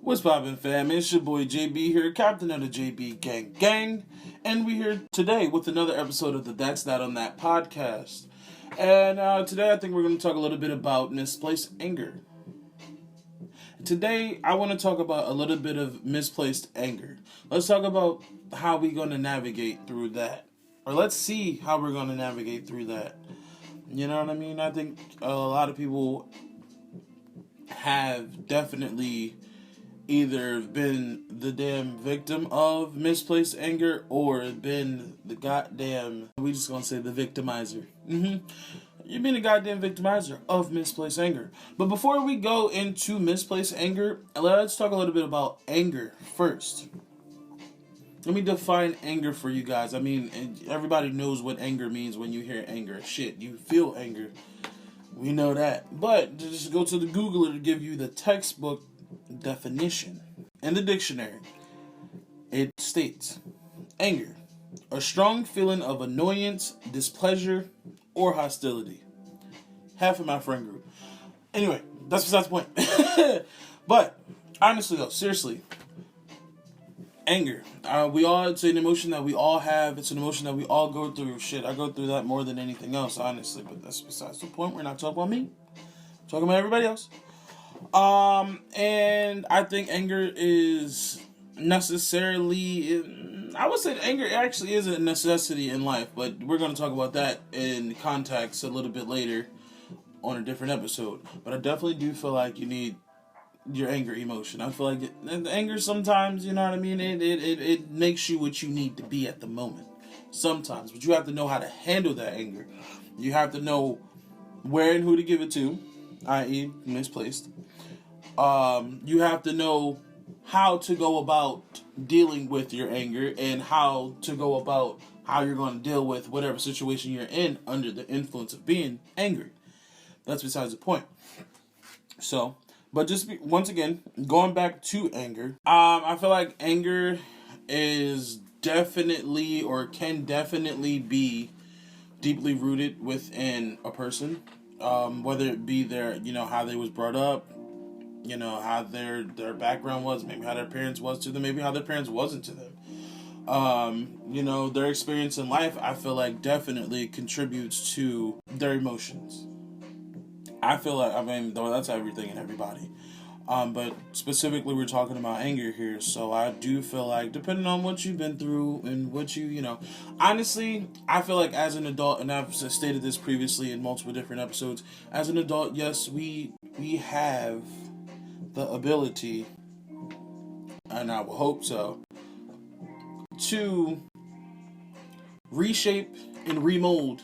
What's poppin', fam? It's your boy JB here, captain of the JB Gang, and we're here today with another episode of the ThatsThatOnThatPodcast. And today I think we're going to talk a little bit about misplaced anger. Today I want to talk about a little bit of misplaced anger. Let's talk about how we're going to navigate through that. Or let's see how we're going to navigate through that. You know what I mean? I think a lot of people have definitely either been the damn victim of misplaced anger or been the goddamn, we just gonna say the victimizer. You've been a goddamn victimizer of misplaced anger. But before we go into misplaced anger, let's talk a little bit about anger first. Let me define anger for you guys. I mean, everybody knows what anger means when you hear anger. Shit, you feel anger. We know that. But just go to the Googler to give you the textbook definition. In the dictionary, it states, anger, a strong feeling of annoyance, displeasure, or hostility. Half of my friend group. Anyway, that's besides the point. But, honestly though, seriously, anger. It's an emotion that we all have. It's an emotion that we all go through. Shit, I go through that more than anything else, honestly. But that's besides the point. We're not talking about me. We're talking about everybody else. And I think anger is necessarily, I would say anger actually is a necessity in life, but we're going to talk about that in context a little bit later on a different episode. But I definitely do feel like you need your anger emotion. I feel like anger sometimes, you know what I mean, it makes you what you need to be at the moment. Sometimes, but you have to know how to handle that anger. You have to know where and who to give it to, i.e. misplaced. You have to know how to go about dealing with your anger and how to go about how you're going to deal with whatever situation you're in under the influence of being angry. That's besides the point. So, but once again, going back to anger, I feel like anger is definitely or can definitely be deeply rooted within a person, whether it be their, how they was brought up, how their background was, maybe how their parents was to them, maybe how their parents wasn't to them. Their experience in life, I feel like definitely contributes to their emotions. I feel like, though that's everything and everybody. But specifically we're talking about anger here, so I do feel like, depending on what you've been through and what honestly, I feel like as an adult, and I've stated this previously in multiple different episodes, as an adult, yes, we have the ability, and I will hope so, to reshape and remold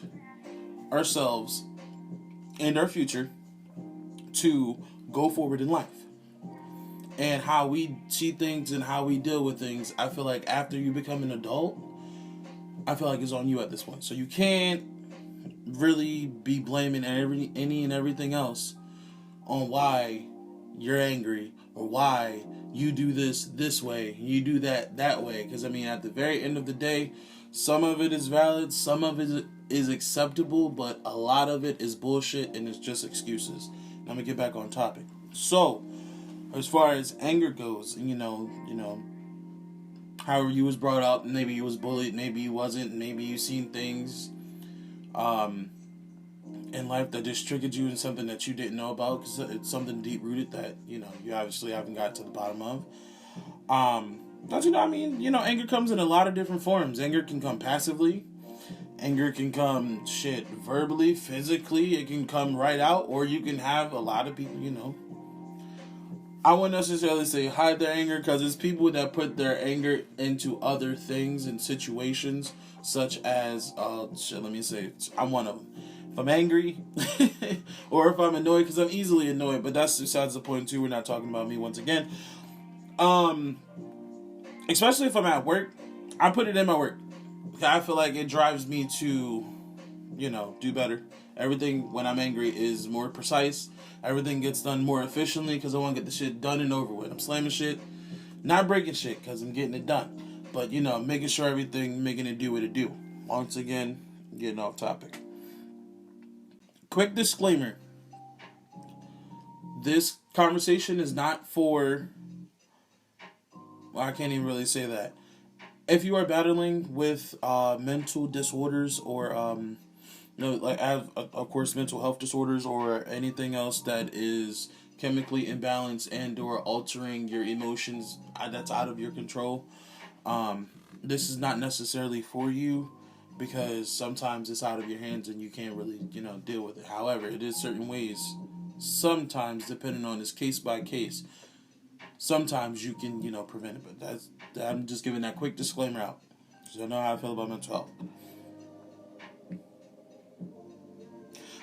ourselves and our future to go forward in life. And how we see things and how we deal with things, I feel like after you become an adult, I feel like it's on you at this point. So you can't really be blaming any and everything else on why you're angry or why you do this way, you do that way. Because at the very end of the day, some of it is valid, some of it is acceptable, but a lot of it is bullshit and it's just excuses. And I'm gonna get back on topic. So, as far as anger goes, however you was brought up, maybe you was bullied, maybe you wasn't, maybe you seen things in life that just triggered you in something that you didn't know about because it's something deep rooted that you obviously haven't got to the bottom of. Anger comes in a lot of different forms. Anger can come passively. Anger can come verbally, physically. It can come right out, or you can have a lot of people, I wouldn't necessarily say hide their anger, because it's people that put their anger into other things and situations, such as, I'm one of them. If I'm angry, or if I'm annoyed, because I'm easily annoyed, but that's besides the point too, we're not talking about me once again. Especially if I'm at work, I put it in my work. I feel like it drives me to, do better. Everything when I'm angry is more precise. Everything gets done more efficiently because I want to get the shit done and over with. I'm slamming shit, not breaking shit because I'm getting it done. But, making sure making it do what it do. Once again, getting off topic. Quick disclaimer. This conversation is not for I can't even really say that. If you are battling with mental disorders or of course mental health disorders or anything else that is chemically imbalanced and or altering your emotions that's out of your control, this is not necessarily for you, because sometimes it's out of your hands and you can't really deal with it. However, it is certain ways, sometimes depending on this case by case, sometimes you can prevent it. But I'm just giving that quick disclaimer out, because I know how I feel about mental health.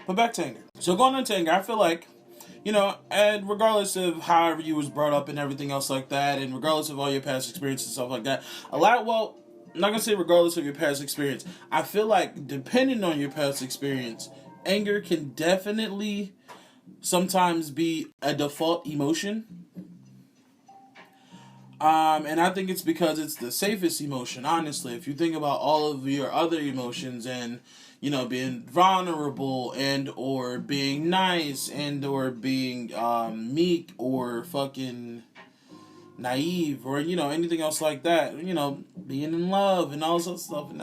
But back to anger. So going into anger, I feel like, and regardless of however you was brought up and everything else like that, and regardless of all your past experiences and stuff like that, I'm not going to say regardless of your past experience. I feel like depending on your past experience, anger can definitely sometimes be a default emotion. And I think it's because it's the safest emotion, honestly. If you think about all of your other emotions and, being vulnerable and or being nice and or being meek or fucking naive or, anything else like that, being in love and all this stuff, and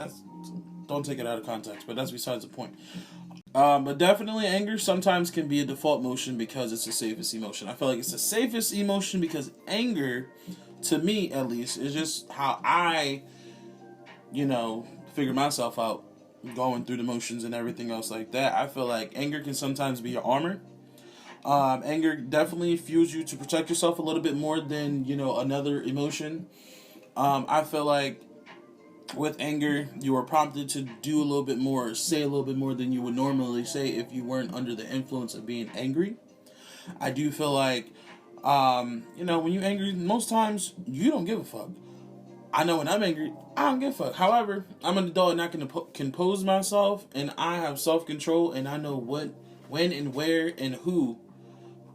don't take it out of context, but that's besides the point. But definitely anger sometimes can be a default emotion because it's the safest emotion. I feel like it's the safest emotion because anger, to me at least, is just how I, figure myself out going through the motions and everything else like that. I feel like anger can sometimes be your armor. Anger definitely fuels you to protect yourself a little bit more than, another emotion. I feel like with anger, you are prompted to do a little bit more, or say a little bit more than you would normally say if you weren't under the influence of being angry. I do feel like, when you're angry, most times you don't give a fuck. I know when I'm angry, I don't give a fuck. However, I'm an adult and I can compose myself, and I have self-control, and I know what, when, and where, and who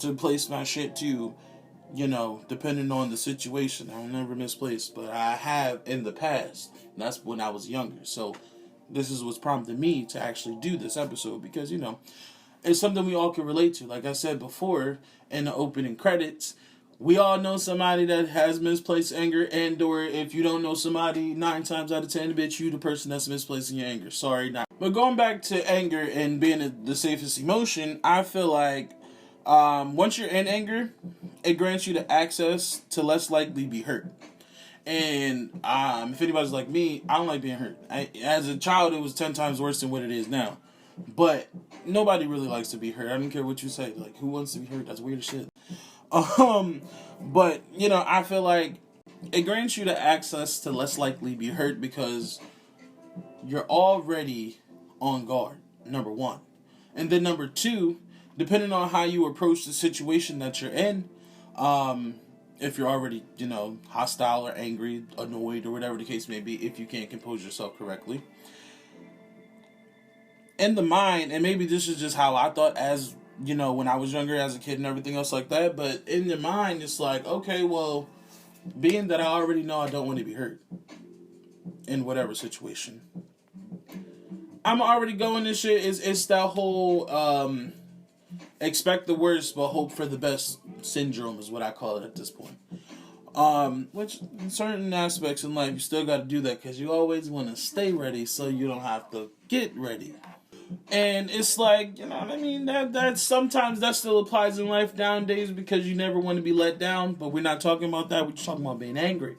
to place my shit to, depending on the situation. I'll never misplace, but I have in the past. That's when I was younger. So this is what's prompted me to actually do this episode, because, it's something we all can relate to. Like I said before in the opening credits, we all know somebody that has misplaced anger, and or if you don't know somebody, 9 times out of 10, bitch, you the person that's misplacing your anger. Sorry, not. But going back to anger and being the safest emotion, I feel like once you're in anger, it grants you the access to less likely be hurt. And if anybody's like me, I don't like being hurt. As a child, it was 10 times worse than what it is now. But nobody really likes to be hurt. I don't care what you say. Like, who wants to be hurt? That's weird as shit. But, I feel like it grants you the access to less likely be hurt because you're already on guard, number one. And then number two, depending on how you approach the situation that you're in, if you're already, hostile or angry, annoyed, or whatever the case may be, if you can't compose yourself correctly, in the mind, and maybe this is just how I thought as, when I was younger as a kid and everything else like that, but in your mind, it's like, okay, well, being that I already know I don't want to be hurt in whatever situation, I'm already going this shit. It's that whole, expect the worst but hope for the best syndrome is what I call it at this point. Which in certain aspects in life, you still got to do that because you always want to stay ready so you don't have to get ready. And it's like, you know what I mean? That sometimes that still applies in life nowadays because you never want to be let down. But we're not talking about that. We're just talking about being angry.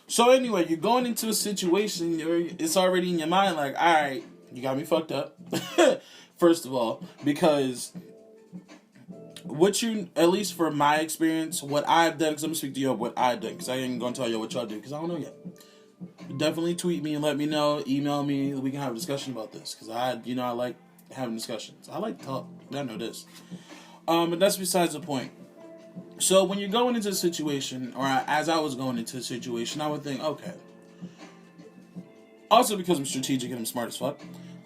So anyway, you're going into a situation, it's already in your mind like, all right, you got me fucked up. First of all, because at least for my experience, what I've done, because I'm going to speak to you about what I've done, because I ain't going to tell you what y'all do, because I don't know yet. Definitely tweet me and let me know, email me, we can have a discussion about this, because I like having discussions. I like to talk, I know this. But that's besides the point. So when you're going into a situation, or as I was going into a situation, I would think, okay. Also because I'm strategic and I'm smart as fuck,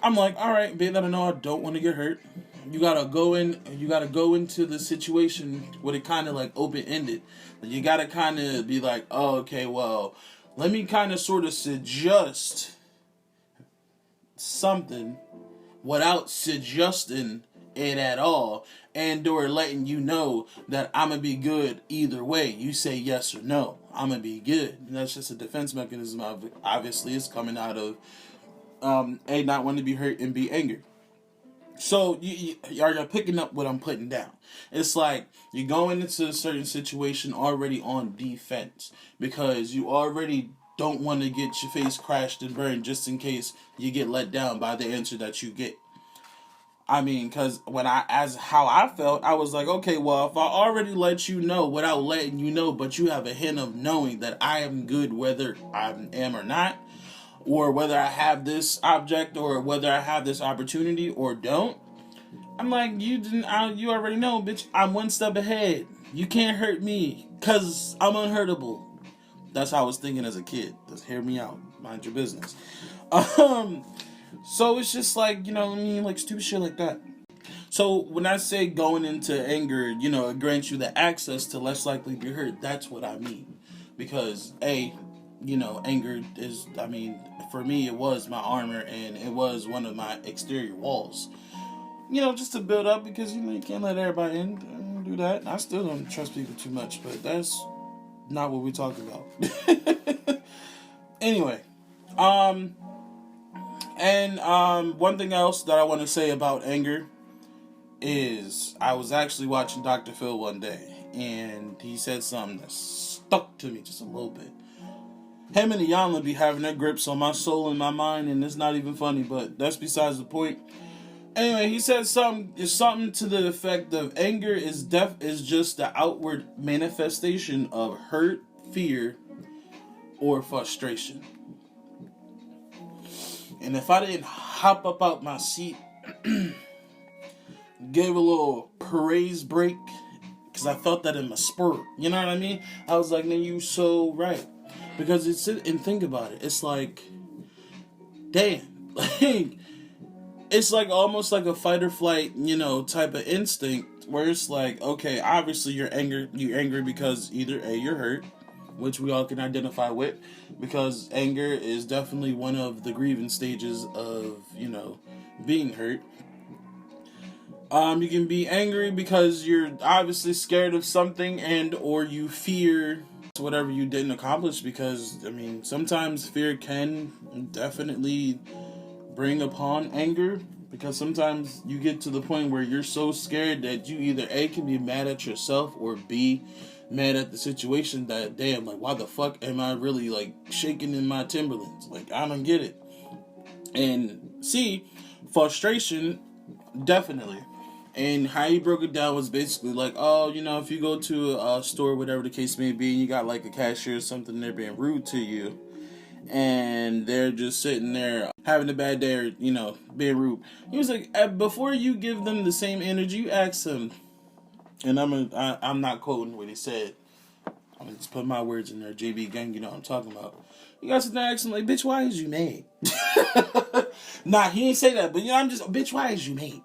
I'm like, all right, being that I know I don't want to get hurt, you gotta go into the situation with it kind of like open-ended. You gotta kind of be like, oh, okay, well, let me kind of sort of suggest something without suggesting it at all, and or letting you know that I'm gonna be good either way. You say yes or no. I'm gonna be good. And that's just a defense mechanism. Obviously, it's coming out of not wanting to be hurt and be angry. So you're picking up what I'm putting down. It's like you're going into a certain situation already on defense because you already don't want to get your face crashed and burned just in case you get let down by the answer that you get. I mean, because as how I felt, I was like, okay, well, if I already let you know without letting you know, but you have a hint of knowing that I am good whether I am or not, or whether I have this object, or whether I have this opportunity or don't. I'm like, you already know, bitch. I'm one step ahead. You can't hurt me, cause I'm unhurtable. That's how I was thinking as a kid. Just hear me out. Mind your business. So it's just like, like stupid shit like that. So when I say going into anger, it grants you the access to less likely be hurt. That's what I mean. Because anger is, for me, it was my armor and it was one of my exterior walls. Just to build up because, you can't let everybody in and do that. I still don't trust people too much, but that's not what we're talking about. Anyway, one thing else that I want to say about anger is I was actually watching Dr. Phil one day, and he said something that stuck to me just a little bit. Him and Iyanla be having their grips on my soul and my mind, and it's not even funny, but that's besides the point. Anyway, he said something to the effect of anger is just the outward manifestation of hurt, fear, or frustration. And if I didn't hop up out my seat, gave a little praise break, because I felt that in my spirit. You know what I mean? I was like, man, you so right. Because and think about it. It's like, damn. Like, it's like almost like a fight or flight, type of instinct where it's like, okay, obviously you're angry because either A, you're hurt, which we all can identify with, because anger is definitely one of the grieving stages of, being hurt. You can be angry because you're obviously scared of something and or you fear whatever you didn't accomplish, because, sometimes fear can definitely bring upon anger, because sometimes you get to the point where you're so scared that you either A, can be mad at yourself, or B, mad at the situation that, damn, like, why the fuck am I really, like, shaking in my Timberlands? Like, I don't get it. And C, frustration, definitely. And how he broke it down was basically like, oh, if you go to a store, whatever the case may be, and you got, like, a cashier or something, they're being rude to you, and they're just sitting there having a bad day or, being rude. He was like, before you give them the same energy, you ask them, and I'm not quoting what he said. I'm going to just put my words in there. JB Gang, you know what I'm talking about. You guys sit there asking, like, bitch, why is you mad? Nah, he ain't say that, but, I'm just, bitch, why is you mad?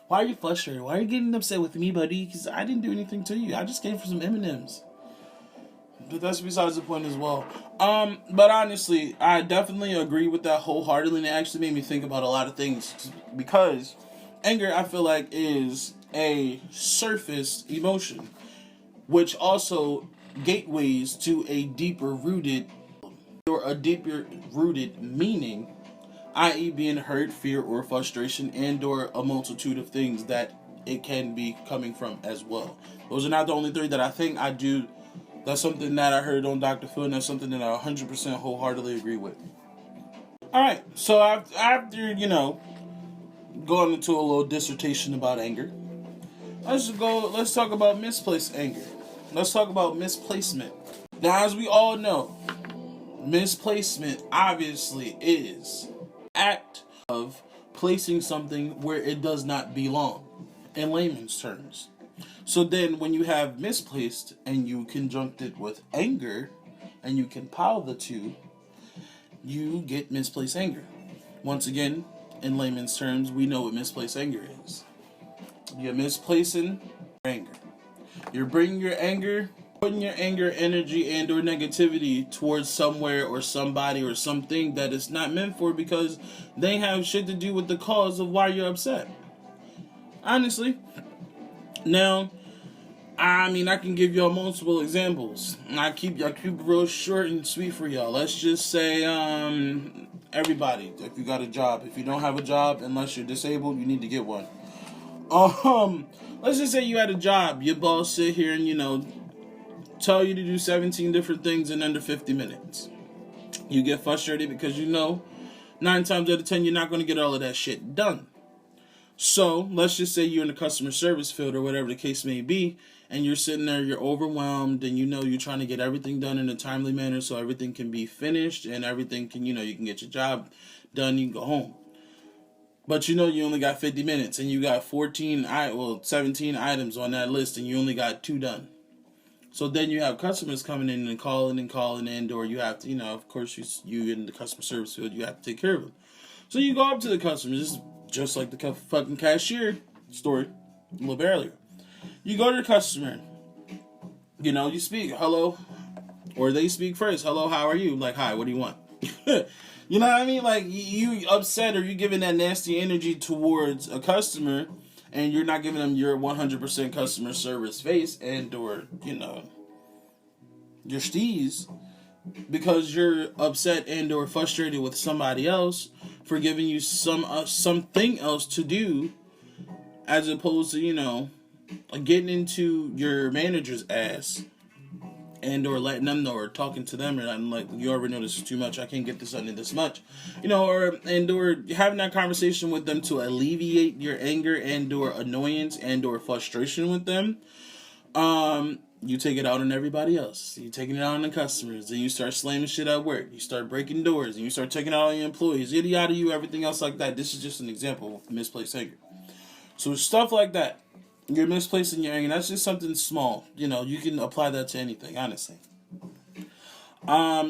Why are you frustrated? Why are you getting upset with me, buddy? Because I didn't do anything to you. I just came for some M&Ms. But that's besides the point as well. But honestly, I definitely agree with that wholeheartedly, and it actually made me think about a lot of things, because anger, I feel like, is a surface emotion, which also gateways to a deeper rooted meaning, i.e. being hurt, fear, or frustration, and or a multitude of things that it can be coming from as well. Those are not the only three that I think I do. That's something that I heard on Dr. Phil, and that's something that I 100% wholeheartedly agree with. Alright, so after, going into a little dissertation about anger, let's talk about misplaced anger. Let's talk about misplacement. Now, as we all know, misplacement obviously is act of placing something where it does not belong, in layman's terms. So then when you have misplaced and you conjunct it with anger and you compile the two, you get misplaced anger. Once again, in layman's terms, we know what misplaced anger is. You're misplacing anger. You're bringing your anger, putting your anger, energy, and or negativity towards somewhere or somebody or something that it's not meant for, because they have shit to do with the cause of why you're upset. Honestly. Now, I mean, I can give y'all multiple examples. I keep it real short and sweet for y'all. Let's just say, everybody, if you got a job, if you don't have a job, unless you're disabled, you need to get one. Let's just say you had a job. Your boss sit here and tell you to do 17 different things in under 50 minutes. You get frustrated because 9 times out of 10 you're not going to get all of that shit done. So let's just say you're in the customer service field or whatever the case may be, and you're sitting there, you're overwhelmed, and you're trying to get everything done in a timely manner so everything can be finished and everything can, you can get your job done, you can go home. But you only got 50 minutes and you got 17 items on that list and you only got 2 done. So then you have customers coming in and calling in, or you have to, of course, you in the customer service field, you have to take care of them. So you go up to the customers, just like the fucking cashier story a little bit earlier. You go to the customer, you speak, hello, or they speak first, hello, how are you? Like, hi, what do you want? You know what I mean? Like, you upset or you giving that nasty energy towards a customer, and you're not giving them your 100% customer service face and or, your steez, because you're upset and or frustrated with somebody else for giving you something else to do, as opposed to, getting into your manager's ass and or letting them know or talking to them, and I'm like, you already know this is too much, I can't get this done in this much, or having that conversation with them to alleviate your anger and or annoyance and or frustration with them. You take it out on everybody else. You taking it out on the customers, and you start slamming shit at work. You start breaking doors, and you start taking it out on your employees, yada yada, everything else like that. This is just an example of misplaced anger. So stuff like that, you're misplacing your anger. That's just something small. You can apply that to anything, honestly.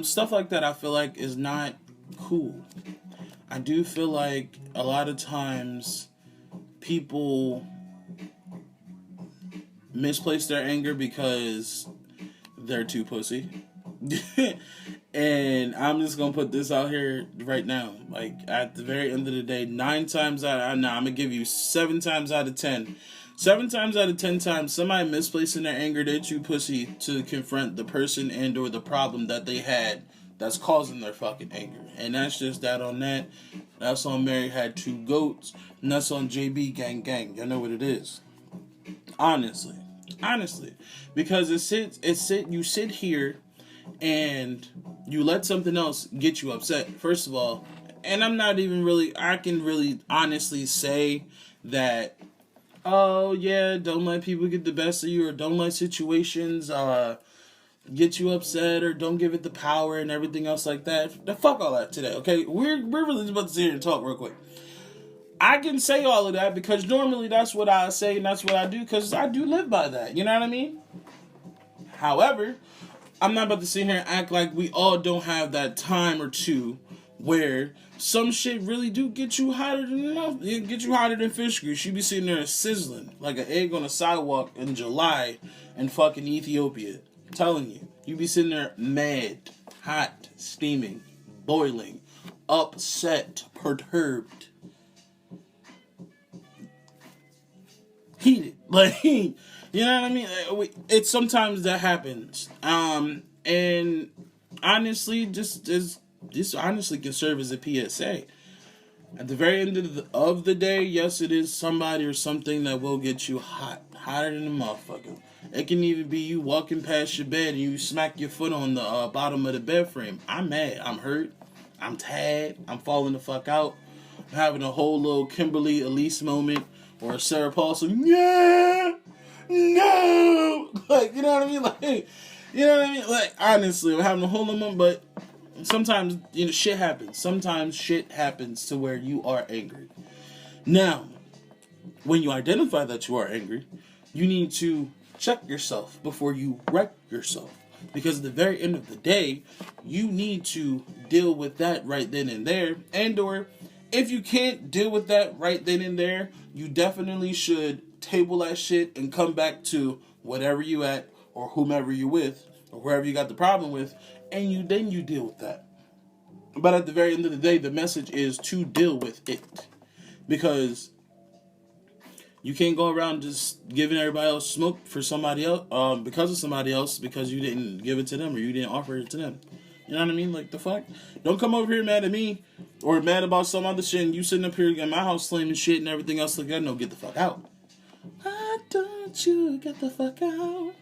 Stuff like that I feel like is not cool. I do feel like a lot of times people misplace their anger because they're too pussy. And I'm just gonna put this out here right now. Like, at the very end of the day, 9 times out of, I'm gonna give you 7 times out of 10. 7 times out of 10 times, somebody misplacing their anger, they're too pussy to confront the person and or the problem that they had that's causing their fucking anger. And that's just that on that. That's on Mary Had 2 Goats. And that's on JB Gang Gang. Y'all know what it is. Honestly. Because you sit here and you let something else get you upset. First of all, and I can really honestly say that, oh yeah, don't let people get the best of you, or don't let situations get you upset, or don't give it the power and everything else like that. Fuck all that today, okay? We're really just about to sit here and talk real quick. I can say all of that because normally that's what I say and that's what I do, because I do live by that. You know what I mean? However, I'm not about to sit here and act like we all don't have that time or two where some shit really do get you hotter than fish grease. You be sitting there sizzling like an egg on a sidewalk in July in fucking Ethiopia. I'm telling you. You be sitting there mad, hot, steaming, boiling, upset, perturbed, heated. Like, you know what I mean? It's sometimes that happens. And honestly, just honestly can serve as a PSA. At the very end of the day, yes, it is somebody or something that will get you hotter than a motherfucker. It can even be you walking past your bed and you smack your foot on the bottom of the bed frame. I'm mad. I'm hurt. I'm tired. I'm falling the fuck out. I'm having a whole little Kimberly Elise moment, or a Sarah Paulson. Yeah, no, like, you know what I mean? Like, you know what I mean? Like, honestly, I'm having a whole moment, but sometimes, shit happens. Sometimes shit happens to where you are angry. Now, when you identify that you are angry, you need to check yourself before you wreck yourself. Because at the very end of the day, you need to deal with that right then and there. And or, if you can't deal with that right then and there, you definitely should table that shit and come back to whatever you at, or whomever you with, or wherever you got the problem with, and you deal with that. But at the very end of the day, the message is to deal with it. Because You can't go around just giving everybody else smoke for somebody else, because of somebody else, because you didn't give it to them or you didn't offer it to them. You know what I mean? Like, the fuck? Don't come over here mad at me or mad about some other shit and you sitting up here in my house slamming shit and everything else like that. No, get the fuck out. Why don't you get the fuck out?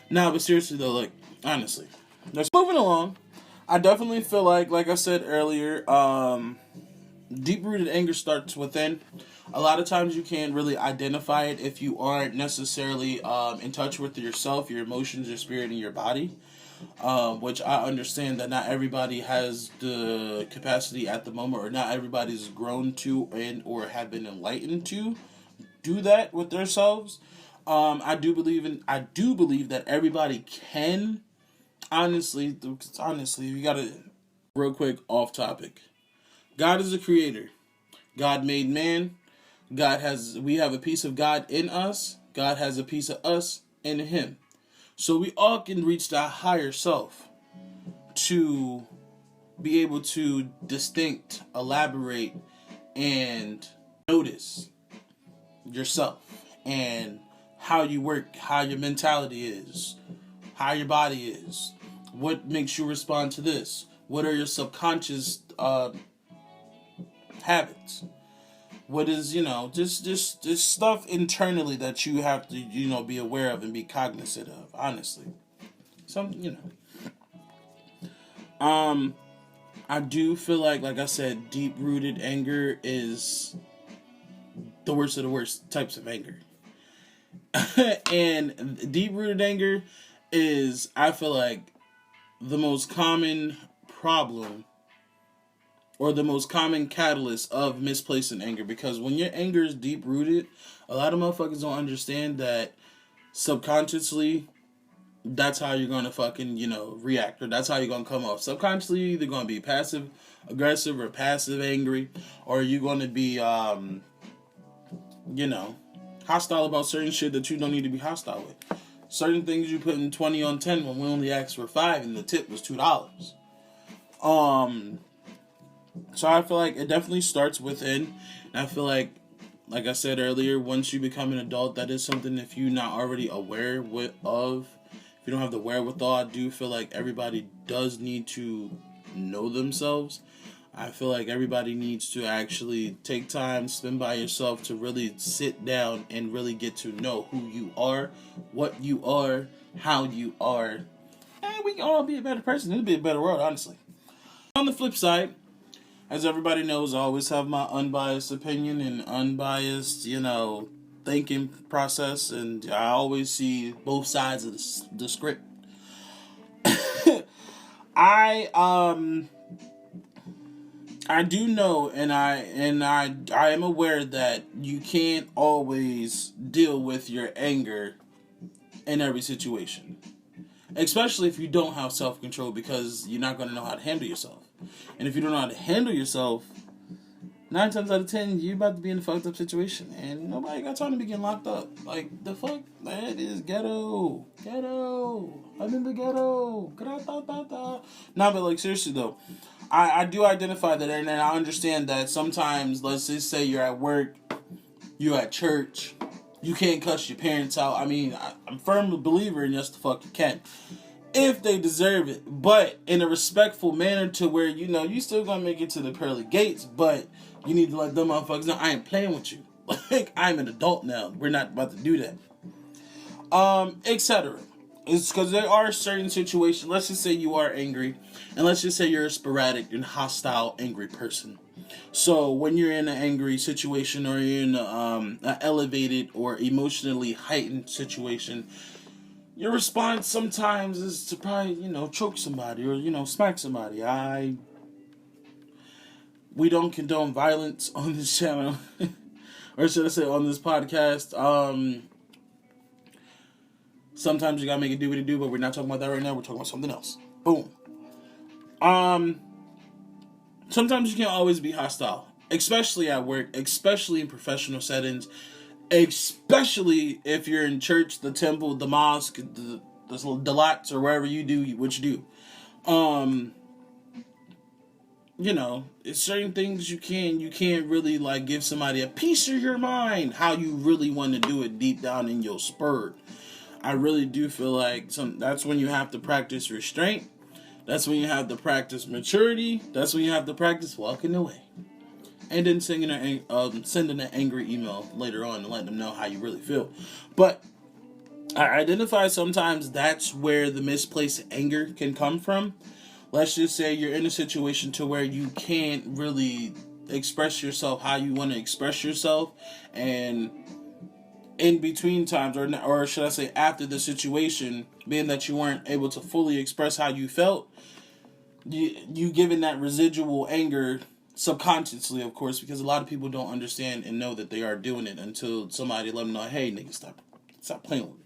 Nah, but seriously though, like, honestly. Let's moving along. I definitely feel like I said earlier, deep-rooted anger starts within. A lot of times you can't really identify it if you aren't necessarily in touch with yourself, your emotions, your spirit, and your body. Which I understand that not everybody has the capacity at the moment, or not everybody's grown to and or have been enlightened to do that with themselves. I do believe that everybody can. Honestly, you gotta, real quick, off topic. God is a creator. God made man. We have a piece of God in us. God has a piece of us in him. So we all can reach that higher self to be able to elaborate, and notice yourself and how you work, how your mentality is, how your body is, what makes you respond to this, what are your subconscious habits, what is, just stuff internally that you have to, be aware of and be cognizant of, honestly. I do feel like I said, deep-rooted anger is the worst of the worst types of anger. And deep-rooted anger is, I feel like, the most common problem or the most common catalyst of misplaced anger. Because when your anger is deep-rooted, a lot of motherfuckers don't understand that subconsciously, that's how you're going to fucking, react. Or that's how you're going to come off. Subconsciously, you're either going to be passive-aggressive or passive-angry. Or you're going to be, hostile about certain shit that you don't need to be hostile with. Certain things you put in 20 on 10 when we only asked for 5 and the tip was $2. So I feel like it definitely starts within. And I feel like I said earlier, once you become an adult, that is something, if you're not already aware of, if you don't have the wherewithal, I do feel like everybody does need to know themselves. I feel like everybody needs to actually take time, spend by yourself to really sit down and really get to know who you are, what you are, how you are. And we can all be a better person. It'll be a better world, honestly. On the flip side, as everybody knows, I always have my unbiased opinion and unbiased, thinking process. And I always see both sides of the script. I do know, and I am aware that you can't always deal with your anger in every situation, especially if you don't have self-control, because you're not going to know how to handle yourself. And if you don't know how to handle yourself, 9 times out of 10, you're about to be in a fucked up situation, and nobody got time to be getting locked up. Like, the fuck, that is ghetto. I'm in the ghetto. Nah, but seriously though, I do identify that, and I understand that sometimes, let's just say you're at work, you're at church, you can't cuss your parents out. I mean, I'm a firm believer in yes, the fuck you can, if they deserve it, but in a respectful manner to where, you still gonna make it to the pearly gates, but you need to let them motherfuckers know I ain't playing with you. I'm an adult now. We're not about to do that. Etc. It's because there are certain situations. Let's just say you are angry, and let's just say you're a sporadic and hostile, angry person. So when you're in an angry situation, or you're in an elevated or emotionally heightened situation, your response sometimes is to probably, choke somebody or, smack somebody. We don't condone violence on this channel. Or should I say on this podcast. Sometimes you gotta make it do what it do, but we're not talking about that right now. We're talking about something else. Boom. Sometimes you can't always be hostile. Especially at work. Especially in professional settings. Especially if you're in church, the temple, the mosque, the lots, or wherever you do what you do. it's certain things you can't really like give somebody a piece of your mind how you really want to do it deep down in your spirit. I really do feel like that's when you have to practice restraint. That's when you have to practice maturity. That's when you have to practice walking away. And then sending an angry email later on and letting them know how you really feel. But I identify sometimes that's where the misplaced anger can come from. Let's just say you're in a situation to where you can't really express yourself how you want to express yourself, and in between times, or should I say after the situation, being that you weren't able to fully express how you felt, you given that residual anger subconsciously, of course, because a lot of people don't understand and know that they are doing it until somebody let them know, hey, nigga, stop playing with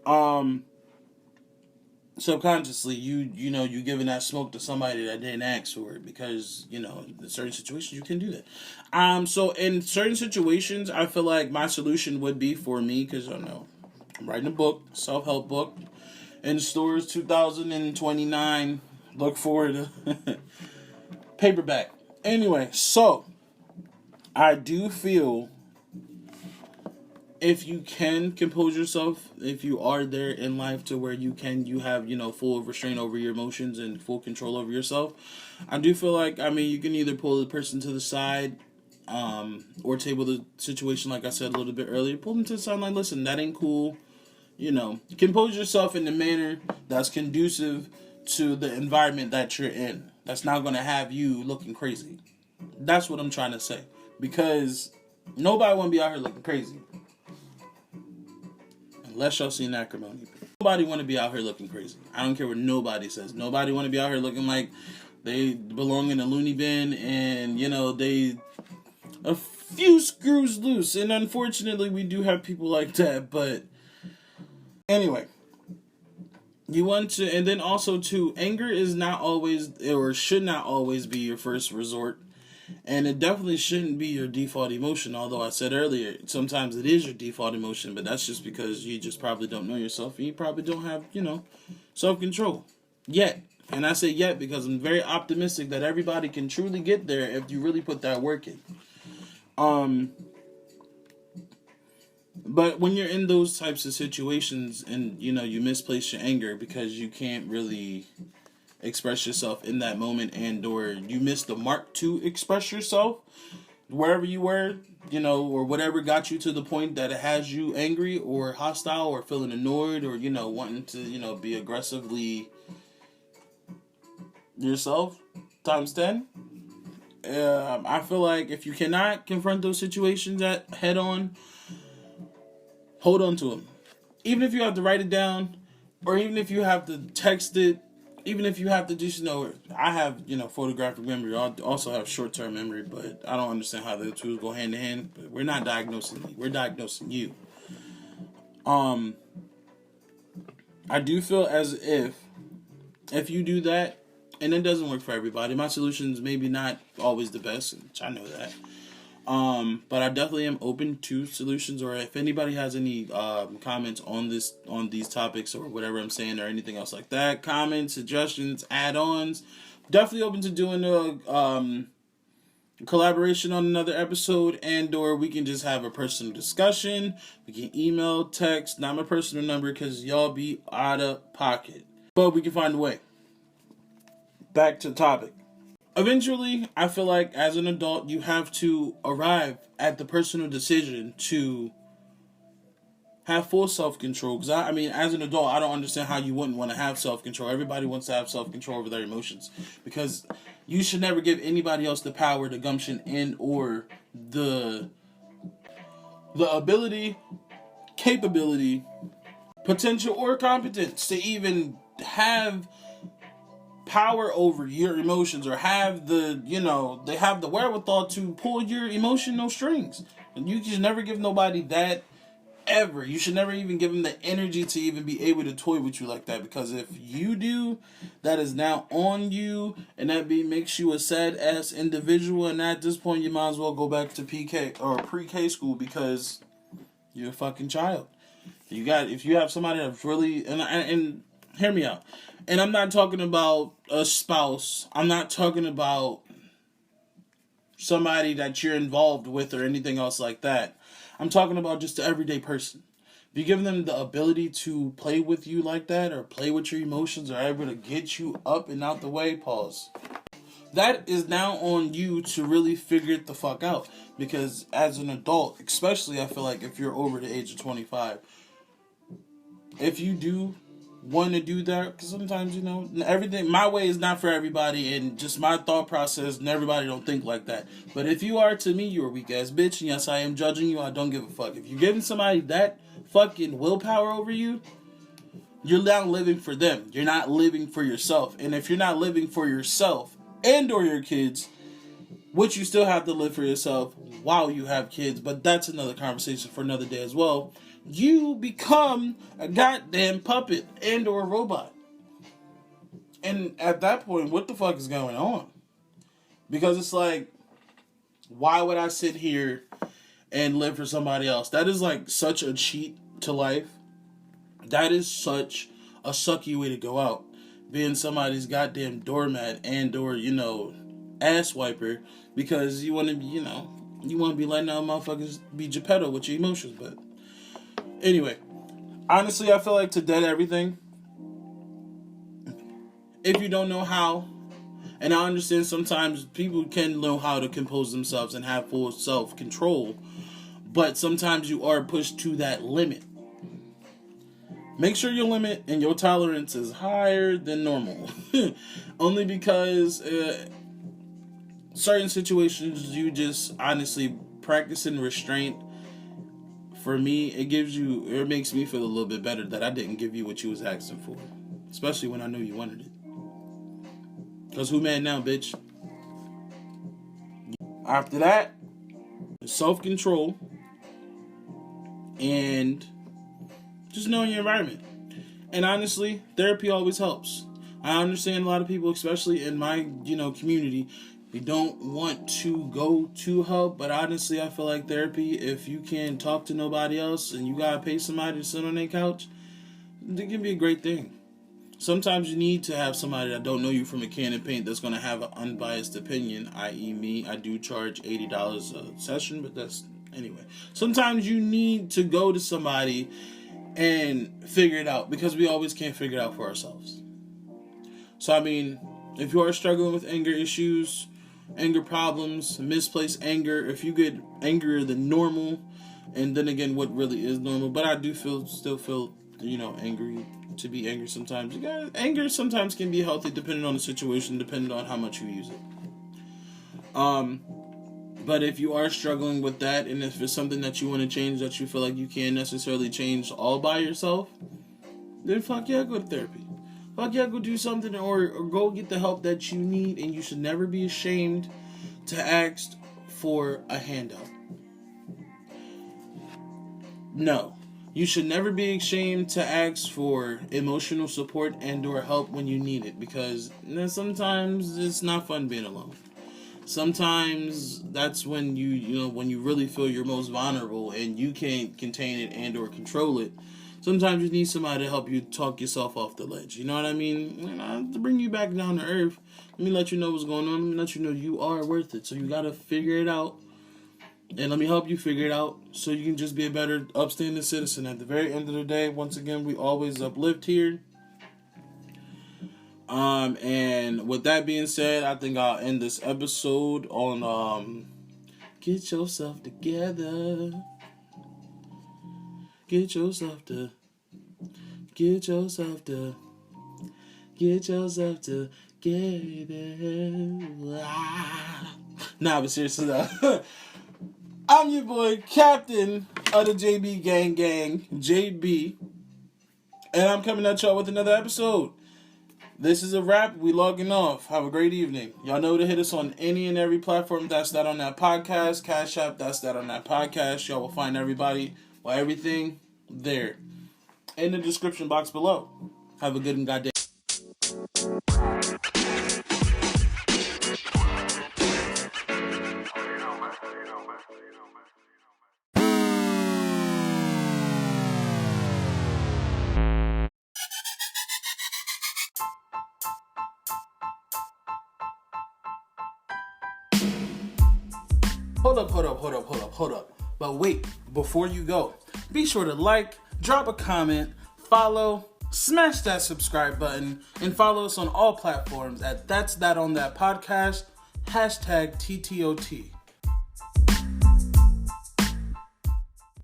me. Subconsciously, you giving that smoke to somebody that didn't ask for it, because in certain situations you can do that. So in certain situations, I feel like my solution would be for me, because I know I'm writing a book, self-help book, in stores 2029. Look forward to paperback. Anyway, so I do feel if you can compose yourself, if you are there in life to where you have, full restraint over your emotions and full control over yourself, I do feel like, you can either pull the person to the side, or table the situation, like I said a little bit earlier, pull them to the side, like, listen, that ain't cool, compose yourself in a manner that's conducive to the environment that you're in. That's not going to have you looking crazy. That's what I'm trying to say. Because nobody want to be out here looking crazy. Unless y'all seen acrimony. Nobody want to be out here looking crazy. I don't care what nobody says. Nobody want to be out here looking like they belong in a loony bin and, they a few screws loose. And unfortunately, we do have people like that. But anyway, you want to, and then also too, anger is not always, or should not always be your first resort. And it definitely shouldn't be your default emotion, although I said earlier, sometimes it is your default emotion, but that's just because you just probably don't know yourself, and you probably don't have, self-control. Yet. And I say yet because I'm very optimistic that everybody can truly get there if you really put that work in. But when you're in those types of situations and, you misplace your anger because you can't really express yourself in that moment, and or you missed the mark to express yourself wherever you were, or whatever got you to the point that it has you angry or hostile or feeling annoyed or, wanting to, be aggressively yourself times 10. I feel like if you cannot confront those situations at head on, hold on to them. Even if you have to write it down, or even if you have to text it, even if you have to just, I have, photographic memory. I also have short-term memory, but I don't understand how the two go hand in hand. But we're not diagnosing me. We're diagnosing you. I do feel as if you do that, and it doesn't work for everybody. My solution is maybe not always the best, which I know that. But I definitely am open to solutions, or if anybody has any comments on these topics or whatever I'm saying or anything else like that, comments, suggestions, add-ons, definitely open to doing a collaboration on another episode, and or we can just have a personal discussion. We can email, text, not my personal number because y'all be out of pocket, but we can find a way. Back to the topic. Eventually, I feel like as an adult, you have to arrive at the personal decision to have full self-control. Because, as an adult, I don't understand how you wouldn't want to have self-control. Everybody wants to have self-control over their emotions. Because you should never give anybody else the power, the gumption, and or the ability, capability, potential, or competence to even have power over your emotions, or have they have the wherewithal to pull your emotional strings. And you should never give nobody that ever. You should never even give them the energy to even be able to toy with you like that, because if you do, that is now on you, and that makes you a sad ass individual, and at this point you might as well go back to PK or pre-K school, because you're a fucking child. If you have somebody that's really, and hear me out. And I'm not talking about a spouse. I'm not talking about somebody that you're involved with or anything else like that. I'm talking about just the everyday person. If you give them the ability to play with you like that or play with your emotions or able to get you up and out the way, pause. That is now on you to really figure it the fuck out. Because as an adult, especially I feel like if you're over the age of 25, if you do want to do that, because sometimes, everything, my way is not for everybody, and just my thought process, and everybody don't think like that. But if you are, to me, you're a weak ass bitch, and yes, I am judging you, I don't give a fuck. If you're giving somebody that fucking willpower over you, you're now living for them. You're not living for yourself. And if you're not living for yourself and or your kids, which you still have to live for yourself while you have kids, but that's another conversation for another day as well, you become a goddamn puppet and or robot. And at that point, what the fuck is going on? Because it's like, why would I sit here and live for somebody else? That is like such a cheat to life. That is such a sucky way to go out. Being somebody's goddamn doormat and or, ass wiper because you want to be, you want to be letting out motherfuckers be Geppetto with your emotions. But anyway, honestly, I feel like to dead everything, if you don't know how, and I understand sometimes people can know how to compose themselves and have full self-control, but sometimes you are pushed to that limit. Make sure your limit and your tolerance is higher than normal. Only because certain situations you just honestly practicing restraint, for me, it makes me feel a little bit better that I didn't give you what you was asking for. Especially when I knew you wanted it. Because who mad now, bitch? After that, self-control and just knowing your environment. And honestly, therapy always helps. I understand a lot of people, especially in my, community, they don't want to go to help. But honestly, I feel like therapy, if you can't talk to nobody else and you gotta pay somebody to sit on their couch, it can be a great thing. Sometimes you need to have somebody that don't know you from a can of paint that's going to have an unbiased opinion, i.e. me. I do charge $80 a session, but that's... Anyway. Sometimes you need to go to somebody and figure it out because we always can't figure it out for ourselves. So, I mean, if you are struggling with anger issues, anger problems, misplaced anger, if you get angrier than normal, and then again, what really is normal, but I do still feel, angry, to be angry sometimes. Anger sometimes can be healthy depending on the situation, depending on how much you use it. But if you are struggling with that, and if it's something that you want to change that you feel like you can't necessarily change all by yourself, then fuck yeah, go to therapy. Fuck yeah, go do something or go get the help that you need, and you should never be ashamed to ask for a handout. No. You should never be ashamed to ask for emotional support and or help when you need it, because sometimes it's not fun being alone. Sometimes that's when when you really feel you're most vulnerable and you can't contain it and or control it. Sometimes you need somebody to help you talk yourself off the ledge. You know what I mean? To bring you back down to earth. Let me let you know what's going on. Let me let you know you are worth it. So you got to figure it out. And let me help you figure it out so you can just be a better upstanding citizen. At the very end of the day, once again, we always uplift here. And with that being said, I think I'll end this episode on get yourself together. Get yourself together. Nah, but seriously though. I'm your boy, Captain of the JB Gang, JB. And I'm coming at y'all with another episode. This is a wrap. We logging off. Have a great evening. Y'all know to hit us on any and every platform. That's That on That Podcast. CashApp, That's That on That Podcast. Y'all will find everything there in the description box below. Have a good and goddamn. Hold up. But wait, before you go, be sure to like, drop a comment, follow, smash that subscribe button, and follow us on all platforms at ThatsThatOnThatPodcast, #TTOT.